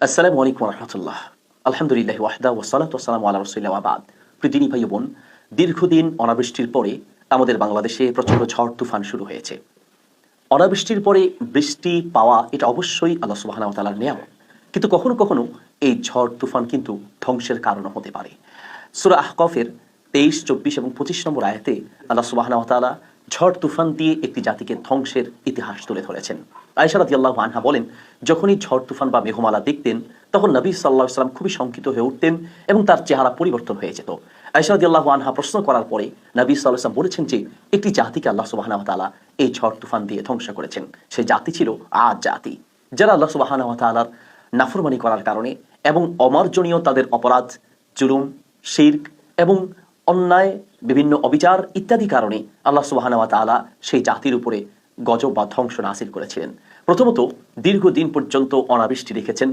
আসসালামু আলাইকুম রহমতুল্লাহ। আলহামদুলিল্লাহ ওয়াহদা ওয়াসসালাতু ওয়াসসালামু আলা রাসূলিল্লাহ ওয়া বাদ। প্রিয় ভাই বোন, দীর্ঘদিন অনাবৃষ্টির পরে আমাদের বাংলাদেশে প্রচণ্ড ঝড় তুফান শুরু হয়েছে। অনাবৃষ্টির পরে বৃষ্টি পাওয়া এটা অবশ্যই আল্লাহ সুবহানাহু ওয়া তাআলার নেয়ামত। কিন্তু কখনো কখনো এই ঝড় তুফান কিন্তু ধ্বংসের কারণও হতে পারে। সূরা আহকাফের ২৩, ২৪ এবং ২৫ নম্বর আয়াতে আল্লাহ সুবহানাহু ওয়া তাআলা ঝড় তুফান দিয়ে একটি জাতিকে ধ্বংসের ইতিহাস তুলে ধরেছেন। আয়েশা রাদিয়াল্লাহু আনহা বলেন, যখনই ঝড় তুফান বা মেঘমালা দেখতেন তখন নবী সাল্লাল্লাহু আলাইহি ওয়াসাল্লাম খুবই শঙ্কিত হয়ে উঠতেন এবং তার চেহারা পরিবর্তন হয়ে যেত। আয়েশা রাদিয়াল্লাহু আনহা প্রশ্ন করার পরে নবী সাল্লাল্লাহু আলাইহি ওয়াসাল্লাম বলেছেন যে একটি জাতিকে আল্লাহ সুবহানাহু ওয়া তাআলা এই ঝড় তুফান দিয়ে ধ্বংস করেছেন। সেই জাতি ছিল আদ জাতি, যারা আল্লাহ সুবহানাহু ওয়া তাআলার নাফরমানি করার কারণে এবং অমার্জনীয় তাদের অপরাধ, জুলুম, শিরক এবং অন্যায়, বিভিন্ন অবিচার ইত্যাদি কারণে আল্লাহ সুবহানাহু ওয়া তাআলা সেই জাতির উপরে গজব বা ধ্বংস নাসিল করেছিলেন। প্রথমত দীর্ঘদিন পর্যন্ত অনাবৃষ্টি রেখেছেন,